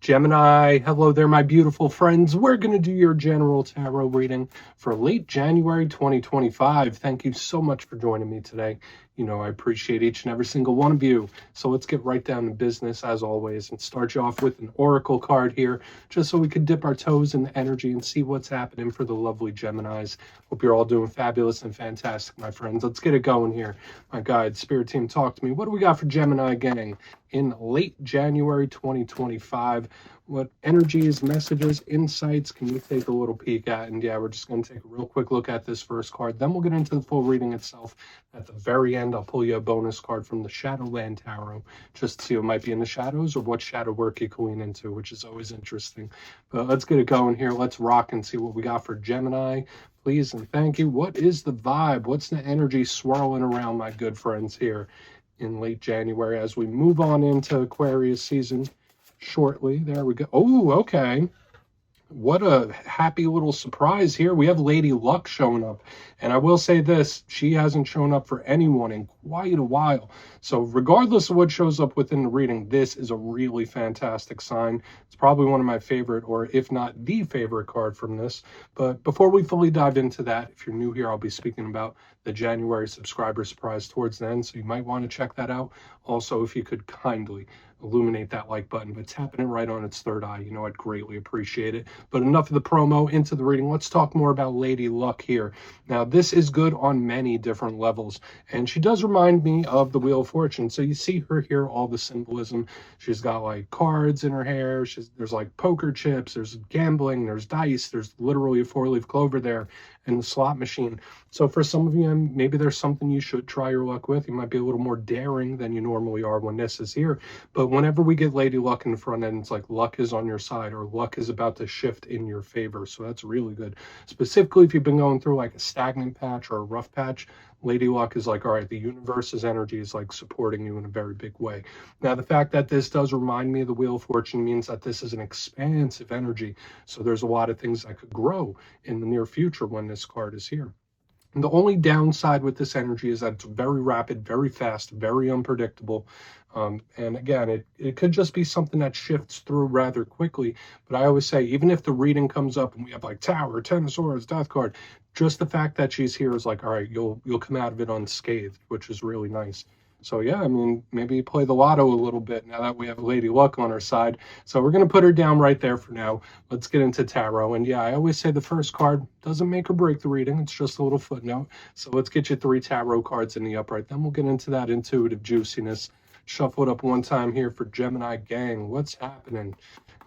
Gemini, hello there, my beautiful friends. We're going to do your general tarot reading for late January 2025. Thank you so much for joining me today. You know, I appreciate each and every single one of you. So let's get right down to business as always and start you off with an oracle card here, just so we could dip our toes in the energy and see what's happening for the lovely Geminis. Hope you're all doing fabulous and fantastic, my friends. Let's get it going here. My guide, spirit team, talk to me. What do we got for Gemini gang in late January 2025? What energies, messages, insights can you take a little peek at? And yeah, we're just going to take a real quick look at this first card. Then we'll get into the full reading itself. At the very end, I'll pull you a bonus card from the Shadowland Tarot, just to see what might be in the shadows or what shadow work you can lean into, which is always interesting. But let's get it going here. Let's rock and see what we got for Gemini. Please and thank you. What is the vibe? What's the energy swirling around, my good friends, here in late January as we move on into Aquarius season shortly? There we go. Oh, okay. What a happy little surprise here. We have Lady Luck showing up. And I will say this, she hasn't shown up for anyone in quite a while. So regardless of what shows up within the reading, this is a really fantastic sign. It's probably one of my favorite, or if not the favorite card from this. But before we fully dive into that, if you're new here, I'll be speaking about the January subscriber surprise towards the end. So you might want to check that out. Also, if you could kindly illuminate that like button, but tapping it right on its third eye, you know, I'd greatly appreciate it. But enough of the promo, into the reading. Let's talk more about Lady Luck here. Now, this is good on many different levels, and she does remind me of the Wheel of Fortune. So you see her here, all the symbolism. She's got like cards in her hair. There's like poker chips, there's gambling, there's dice, there's literally a 4-leaf clover there, and the slot machine. So for some of you, maybe there's something you should try your luck with. You might be a little more daring than you normally are when this is here. But whenever we get Lady Luck in the front end, it's like luck is on your side, or luck is about to shift in your favor. So that's really good. Specifically, if you've been going through like a stagnant patch or a rough patch, Lady Luck is like, all right, the universe's energy is like supporting you in a very big way. Now, the fact that this does remind me of the Wheel of Fortune means that this is an expansive energy. So there's a lot of things that could grow in the near future when this card is here. And the only downside with this energy is that it's very rapid, very fast, very unpredictable. And again, it could just be something that shifts through rather quickly. But I always say, even if the reading comes up and we have like Tower, Ten of Swords, Death card, just the fact that she's here is like, all right, you'll come out of it unscathed, which is really nice. So yeah, I mean, maybe play the lotto a little bit now that we have Lady Luck on our side. So we're going to put her down right there for now. Let's get into tarot. And yeah, I always say the first card doesn't make or break the reading. It's just a little footnote. So let's get you 3 tarot cards in the upright. Then we'll get into that intuitive juiciness. Shuffle it up one time here for Gemini gang. What's happening?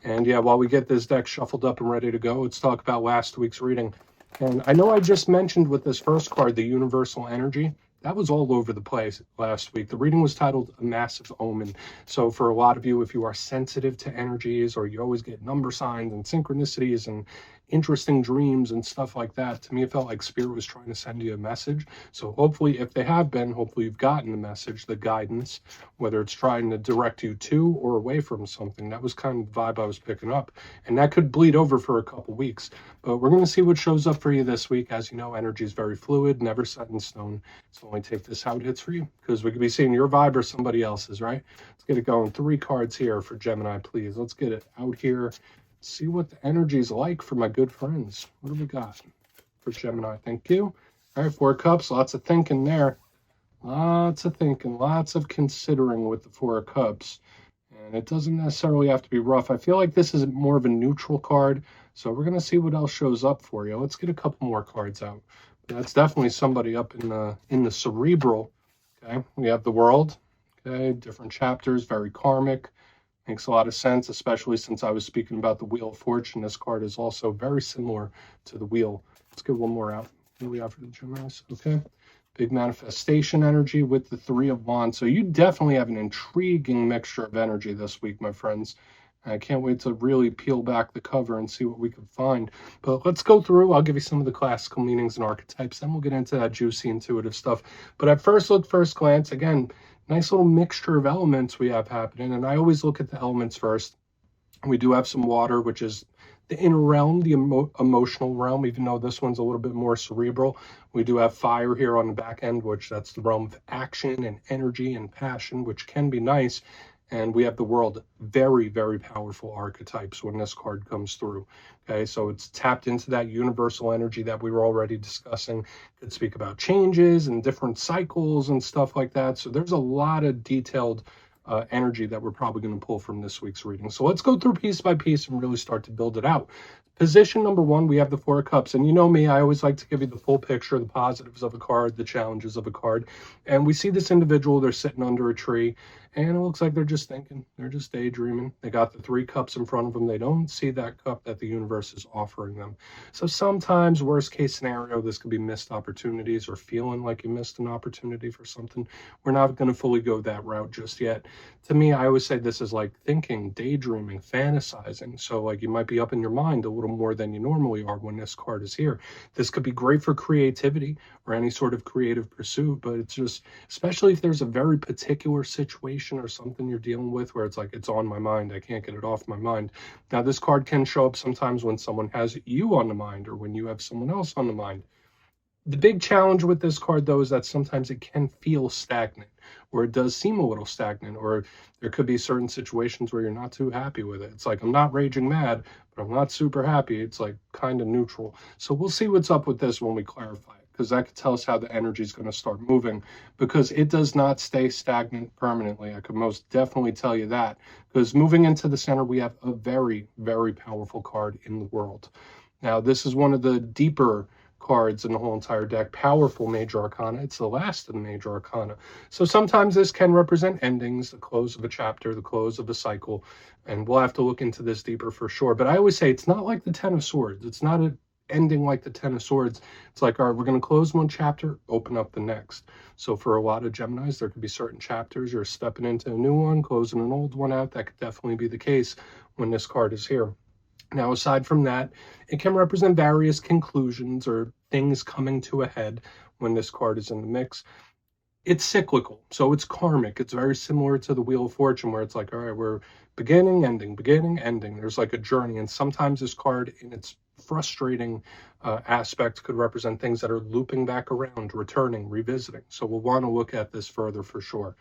And yeah, while we get this deck shuffled up and ready to go, let's talk about last week's reading. And I know I just mentioned with this first card, the universal energy. That was all over the place last week. The reading was titled A Massive Omen. So for a lot of you, if you are sensitive to energies, or you always get number signs and synchronicities and interesting dreams and stuff like that, to me it felt like Spirit was trying to send you a message. So hopefully, if they have been, hopefully you've gotten the message, the guidance, whether it's trying to direct you to or away from something. That was kind of the vibe I was picking up, and that could bleed over for a couple weeks. But we're going to see what shows up for you this week. As you know, energy is very fluid, never set in stone. So only take this how it hits for you, because we could be seeing your vibe or somebody else's, right? Let's get it going. 3 cards here for Gemini, please. Let's get it out here. See what the energy is like for my good friends. What do we got for Gemini? Thank you. All right, 4 cups. Lots of thinking there. Lots of thinking. Lots of considering with the 4 cups. And it doesn't necessarily have to be rough. I feel like this is more of a neutral card. So we're going to see what else shows up for you. Let's get a couple more cards out. That's definitely somebody up in the cerebral. Okay, we have the World. Okay, different chapters, very karmic. Makes a lot of sense, especially since I was speaking about the Wheel of Fortune. This card is also very similar to the wheel. Let's get one more out. What do we have for the Geminis? Okay. Big manifestation energy with the 3 of Wands. So you definitely have an intriguing mixture of energy this week, my friends. I can't wait to really peel back the cover and see what we can find. But let's go through. I'll give you some of the classical meanings and archetypes. Then we'll get into that juicy intuitive stuff. But at first glance, again, nice little mixture of elements we have happening. And I always look at the elements first. We do have some water, which is the inner realm, the emotional realm, even though this one's a little bit more cerebral. We do have fire here on the back end, which that's the realm of action and energy and passion, which can be nice. and we have the world. Very, very powerful archetypes when this card comes through. Okay, so it's tapped into that universal energy that we were already discussing. Could speak about changes and different cycles and stuff like that. So there's a lot of detailed energy that we're probably going to pull from this week's reading. So let's go through piece by piece and really start to build it out. Position number one, we have the Four of Cups. And you know me, I always like to give you the full picture, the positives of a card, the challenges of a card. And we see this individual, they're sitting under a tree, and it looks like they're just thinking, they're just daydreaming. They got the three cups in front of them. They don't see that cup that the universe is offering them. So sometimes, worst case scenario, this could be missed opportunities or feeling like you missed an opportunity for something. We're not going to fully go that route just yet. To me, I always say this is like thinking, daydreaming, fantasizing. So like you might be up in your mind a little more than you normally are when this card is here. This could be great for creativity or any sort of creative pursuit, but it's just, especially if there's a very particular situation or something you're dealing with where it's like, it's on my mind, I can't get it off my mind. Now, this card can show up sometimes when someone has you on the mind or when you have someone else on the mind. The big challenge with this card, though, is that sometimes it can feel stagnant, or it does seem a little stagnant, or there could be certain situations where you're not too happy with it. It's like, I'm not raging mad, but I'm not super happy. It's like kind of neutral. So we'll see what's up with this when we clarify it, because that could tell us how the energy is going to start moving, because it does not stay stagnant permanently. I could most definitely tell you that, because moving into the center, we have a very, very powerful card in the world. Now, this is one of the deeper cards in the whole entire deck. Powerful major arcana. It's the last of the major arcana. So sometimes this can represent endings, the close of a chapter, the close of a cycle, and we'll have to look into this deeper for sure. But I always say it's not like the Ten of Swords. It's not an ending like the Ten of Swords. It's like, all right, we're going to close one chapter, open up the next. So for a lot of Geminis, there could be certain chapters you're stepping into a new one, closing an old one out. That could definitely be the case when this card is here. Now, aside from that, it can represent various conclusions or things coming to a head when this card is in the mix. It's cyclical, so it's karmic. It's very similar to the Wheel of Fortune, where it's like, all right, we're beginning, ending. There's like a journey, and sometimes this card, in its frustrating aspect, could represent things that are looping back around, returning, revisiting. So we'll want to look at this further for sure.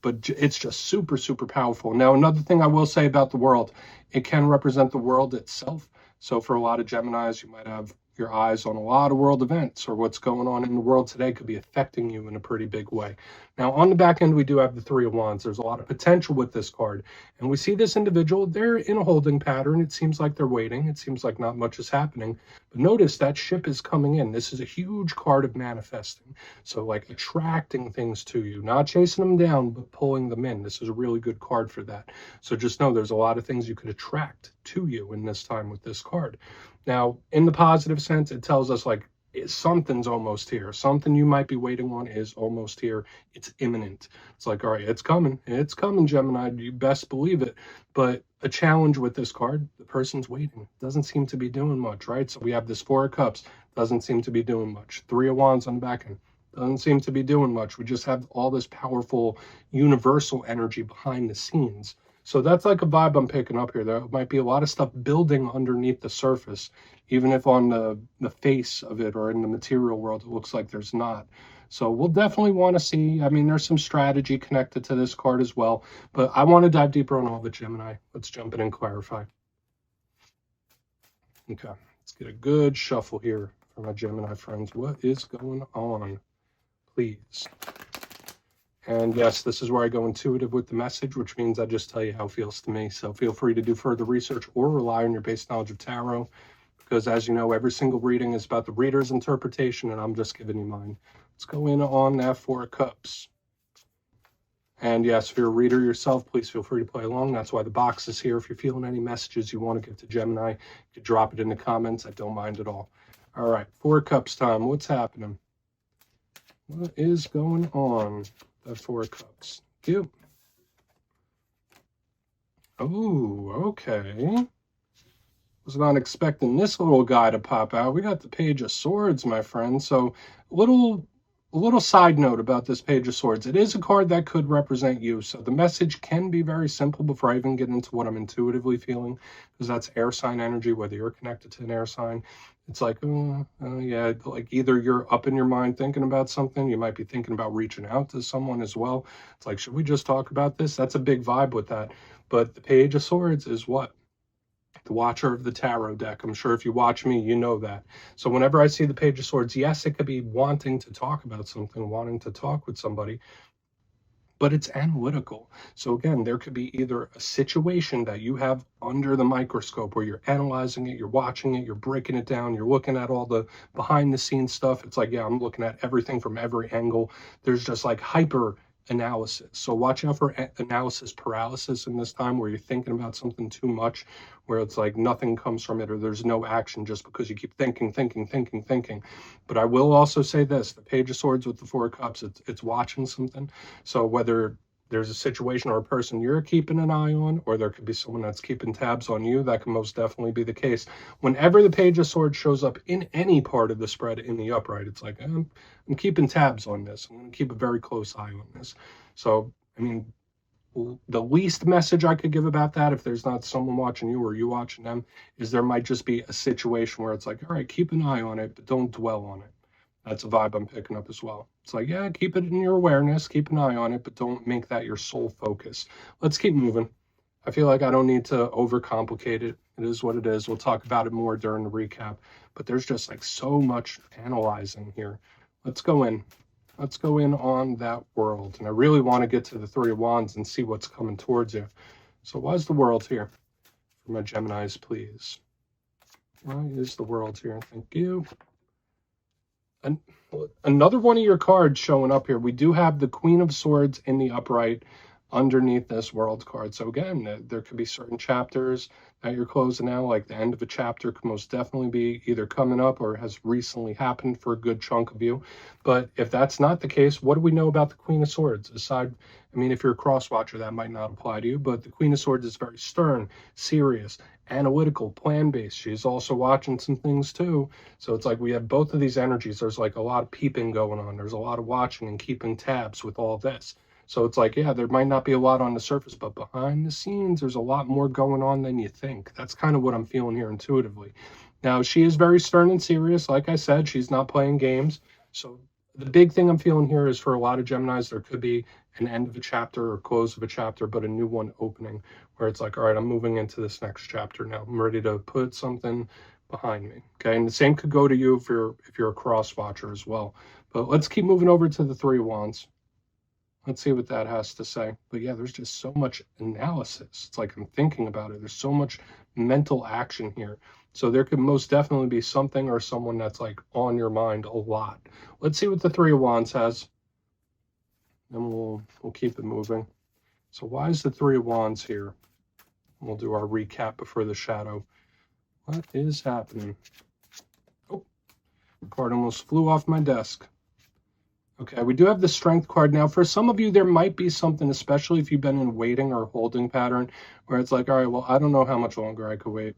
But it's just super, super powerful. Now, another thing I will say about the world, it can represent the world itself. So for a lot of Geminis, you might have your eyes on a lot of world events, or what's going on in the world today could be affecting you in a pretty big way. Now, on the back end, we do have the Three of Wands. There's a lot of potential with this card. And we see this individual, they're in a holding pattern. It seems like they're waiting. It seems like not much is happening. But notice that ship is coming in. This is a huge card of manifesting. So like attracting things to you, not chasing them down, but pulling them in. This is a really good card for that. So just know there's a lot of things you could attract to you in this time with this card. Now, in the positive sense, it tells us like something's almost here. Something you might be waiting on is almost here. It's imminent. It's like, all right, it's coming. It's coming, Gemini. You best believe it. But a challenge with this card, the person's waiting. Doesn't seem to be doing much, right? So we have this Four of Cups. Doesn't seem to be doing much. Three of Wands on the back end. Doesn't seem to be doing much. We just have all this powerful universal energy behind the scenes. So that's like a vibe I'm picking up here. There might be a lot of stuff building underneath the surface, even if on the face of it or in the material world, it looks like there's not. So we'll definitely want to see. I mean, there's some strategy connected to this card as well, but I want to dive deeper on all of it, Gemini. Let's jump in and clarify. Okay, let's get a good shuffle here for my Gemini friends. What is going on, please? And yes, this is where I go intuitive with the message, which means I just tell you how it feels to me. So feel free to do further research or rely on your base knowledge of tarot, because as you know, every single reading is about the reader's interpretation, and I'm just giving you mine. Let's go in on that Four of Cups. And yes, if you're a reader yourself, please feel free to play along. That's why the box is here. If you're feeling any messages you want to give to Gemini, you can drop it in the comments. I don't mind at all. All right, Four of Cups time. What's happening? What is going on? The Four of Cups. Yep. Oh, okay. Was not expecting this little guy to pop out. We got the Page of Swords, my friend. So a little side note about this Page of Swords. It is a card that could represent you. So the message can be very simple before I even get into what I'm intuitively feeling, because that's air sign energy, whether you're connected to an air sign. It's like, yeah, like either you're up in your mind thinking about something, you might be thinking about reaching out to someone as well. It's like, should we just talk about this? That's a big vibe with that. But the Page of Swords is what? The Watcher of the Tarot deck. I'm sure if you watch me, you know that. So whenever I see the Page of Swords, yes, it could be wanting to talk about something, wanting to talk with somebody, but it's analytical. So again, there could be either a situation that you have under the microscope where you're analyzing it, you're watching it, you're breaking it down, you're looking at all the behind the scenes stuff. It's like, yeah, I'm looking at everything from every angle. There's just like hyper analysis. So watch out for analysis paralysis in this time where you're thinking about something too much, where it's like nothing comes from it or there's no action just because you keep thinking. But I will also say this, the Page of Swords with the Four of Cups, it's watching something. So whether there's a situation or a person you're keeping an eye on, or there could be someone that's keeping tabs on you, that can most definitely be the case. Whenever the Page of Swords shows up in any part of the spread in the upright, it's like, I'm keeping tabs on this. I'm going to keep a very close eye on this. So, I mean, the least message I could give about that, if there's not someone watching you or you watching them, is there might just be a situation where it's like, all right, keep an eye on it, but don't dwell on it. That's a vibe I'm picking up as well. It's like, yeah, keep it in your awareness, keep an eye on it, but don't make that your sole focus. Let's keep moving. I feel like I don't need to overcomplicate it. It is what it is. We'll talk about it more during the recap, but there's just like so much analyzing here. Let's go in. Let's go in on that world. And I really want to get to the Three of Wands and see what's coming towards you. So why is the world here? For my Geminis, please. Why is the world here? Thank you. And another one of your cards showing up here. We do have the Queen of Swords in the upright underneath this world card. So again, there could be certain chapters that you're closing out, like the end of a chapter could most definitely be either coming up or has recently happened for a good chunk of you. But if that's not the case, what do we know about the Queen of Swords? Aside, I mean, if you're a cross watcher, that might not apply to you, but the Queen of Swords is very stern, serious, analytical, plan-based. She's also watching some things too. So it's like we have both of these energies. There's like a lot of peeping going on. There's a lot of watching and keeping tabs with all this. So it's like, yeah, there might not be a lot on the surface, but behind the scenes, there's a lot more going on than you think. That's kind of what I'm feeling here intuitively. Now, she is very stern and serious. Like I said, she's not playing games. So the big thing I'm feeling here is for a lot of Geminis, there could be an end of a chapter or close of a chapter, but a new one opening where it's like, all right, I'm moving into this next chapter now. I'm ready to put something behind me. Okay, and the same could go to you if you're a cross watcher as well. But let's keep moving over to the Three of Wands. Let's see what that has to say. But yeah, there's just so much analysis. It's like I'm thinking about it. There's so much mental action here. So there could most definitely be something or someone that's like on your mind a lot. Let's see what the Three of Wands has. Then we'll keep it moving. So why is the Three of Wands here? We'll do our recap before the shadow. What is happening? Oh, the card almost flew off my desk. Okay, we do have the Strength card. Now, for some of you, there might be something, especially if you've been in waiting or holding pattern, where it's like, all right, well, I don't know how much longer I could wait,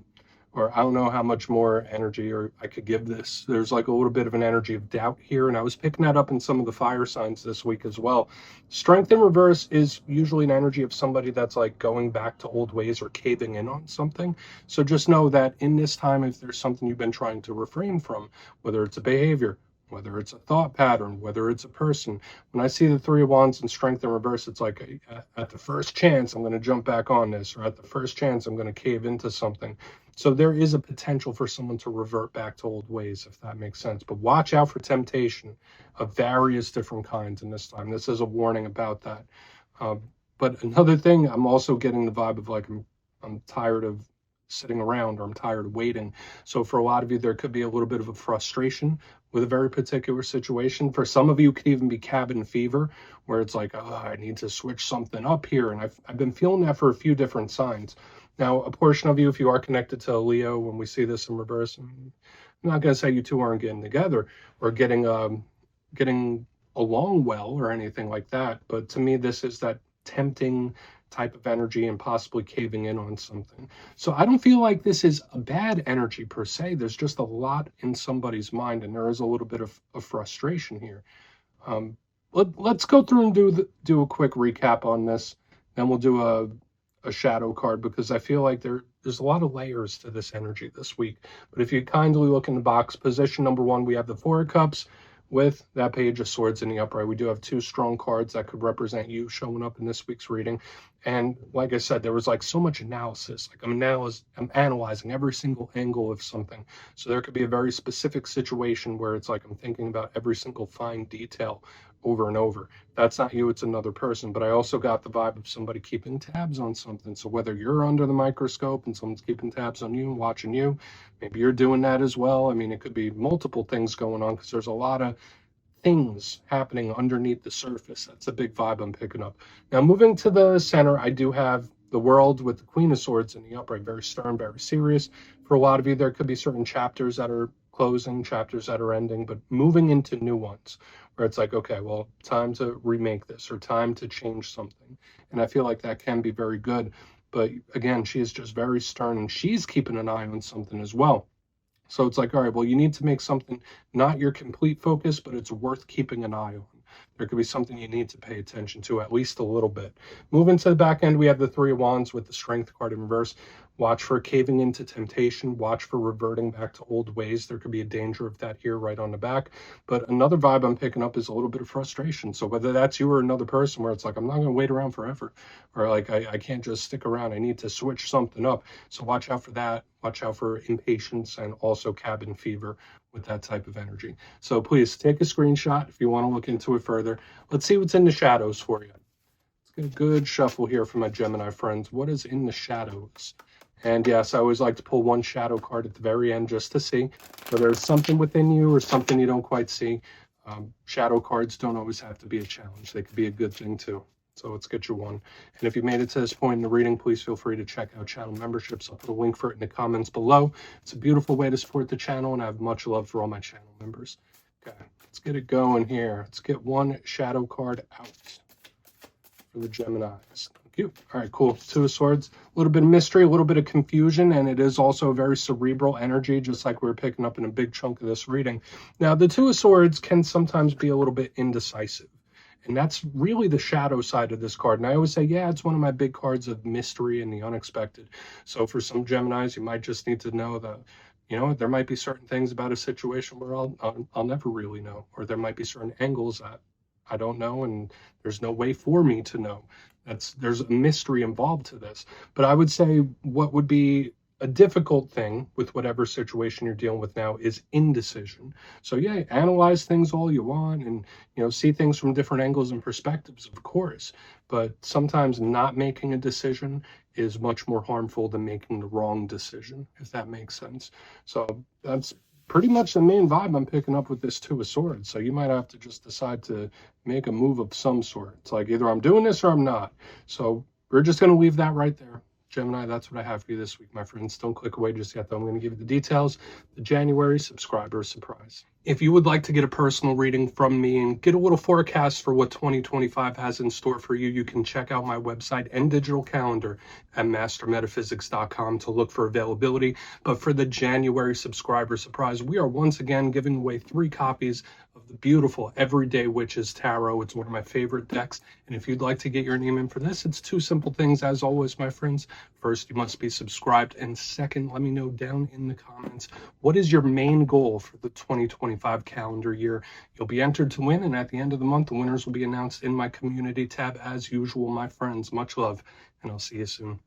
or I don't know how much more energy or I could give this. There's like a little bit of an energy of doubt here, and I was picking that up in some of the fire signs this week as well. Strength in reverse is usually an energy of somebody that's like going back to old ways or caving in on something. So just know that in this time, if there's something you've been trying to refrain from, whether it's a behavior, whether it's a thought pattern, whether it's a person. When I see the Three of Wands and Strength in reverse, it's like at the first chance, I'm going to jump back on this, or at the first chance, I'm going to cave into something. So there is a potential for someone to revert back to old ways, if that makes sense. But watch out for temptation of various different kinds in this time. This is a warning about that. But another thing, I'm also getting the vibe of like, I'm tired of sitting around, or I'm tired of waiting. So for a lot of you, there could be a little bit of a frustration with a very particular situation. For some of you, it could even be cabin fever, where it's like, oh, I need to switch something up here. And I've been feeling that for a few different signs. Now, a portion of you, if you are connected to Leo, when we see this in reverse, I'm not going to say you two aren't getting together or getting along well or anything like that. But to me, this is that tempting type of energy and possibly caving in on something. So I don't feel like this is a bad energy per se. There's just a lot in somebody's mind, and there is a little bit of frustration here. Let's go through and do a quick recap on this. Then we'll do a a shadow card, because I feel like there's a lot of layers to this energy this week. But if you kindly look in the box, position number 1, we have the Four of Cups with that Page of Swords in the upright. We do have 2 strong cards that could represent you showing up in this week's reading. And like I said, there was like so much analysis. Like I'm analyzing every single angle of something. So there could be a very specific situation where it's like I'm thinking about every single fine detail over and over. That's not you, it's another person. But I also got the vibe of somebody keeping tabs on something. So whether you're under the microscope and someone's keeping tabs on you and watching you, maybe you're doing that as well. I mean, it could be multiple things going on, because there's a lot of things happening underneath the surface. That's a big vibe I'm picking up. Now, moving to the center, I do have the World with the Queen of Swords in the upright. Very stern, very serious. For a lot of you, there could be certain chapters that are closing, chapters that are ending, but moving into new ones where it's like, okay, well, time to remake this, or time to change something. And I feel like that can be very good. But again, she is just very stern, and she's keeping an eye on something as well. So it's like, all right, well, you need to make something not your complete focus, but it's worth keeping an eye on. There could be something you need to pay attention to at least a little bit. Moving to the back end, we have the Three of Wands with the Strength card in reverse. Watch for caving into temptation. Watch for reverting back to old ways. There could be a danger of that here right on the back. But another vibe I'm picking up is a little bit of frustration. So whether that's you or another person, where it's like, I'm not going to wait around forever, or like, I can't just stick around. I need to switch something up. So watch out for that. Watch out for impatience and also cabin fever with that type of energy. So please take a screenshot if you want to look into it further. Let's see what's in the shadows for you. Let's get a good shuffle here for my Gemini friends. What is in the shadows? And yes, I always like to pull one shadow card at the very end just to see whether there's something within you or something you don't quite see. Shadow cards don't always have to be a challenge. They could be a good thing too. So let's get you one. And if you made it to this point in the reading, please feel free to check out channel memberships. I'll put a link for it in the comments below. It's a beautiful way to support the channel, and I have much love for all my channel members. Okay, let's get it going here. Let's get one shadow card out for the Geminis. Thank you. All right, cool. Two of Swords. A little bit of mystery, a little bit of confusion, and it is also a very cerebral energy, just like we were picking up in a big chunk of this reading. Now, the Two of Swords can sometimes be a little bit indecisive. And that's really the shadow side of this card. And I always say, yeah, it's one of my big cards of mystery and the unexpected. So for some Geminis, you might just need to know that, you know, there might be certain things about a situation where I'll never really know, or there might be certain angles that I don't know, and there's no way for me to know. There's a mystery involved to this. But I would say what would be a difficult thing with whatever situation you're dealing with now is indecision. So yeah, analyze things all you want, and see things from different angles and perspectives, of course, but sometimes not making a decision is much more harmful than making the wrong decision, if that makes sense. So that's pretty much the main vibe I'm picking up with this Two of Swords. So you might have to just decide to make a move of some sort. It's like either I'm doing this or I'm not. So we're just going to leave that right there. Gemini, that's what I have for you this week, my friends. Don't click away just yet, though. I'm going to give you the details. The January subscriber surprise. If you would like to get a personal reading from me and get a little forecast for what 2025 has in store for you, you can check out my website and digital calendar at mastermetaphysics.com to look for availability. But for the January subscriber surprise, we are once again giving away 3 copies of the beautiful Everyday Witches Tarot. It's one of my favorite decks. And if you'd like to get your name in for this, it's 2 simple things, as always, my friends. First, you must be subscribed. And second, let me know down in the comments, what is your main goal for the 2025 calendar year? You'll be entered to win, and at the end of the month, the winners will be announced in my community tab as usual, my friends. Much love, and I'll see you soon.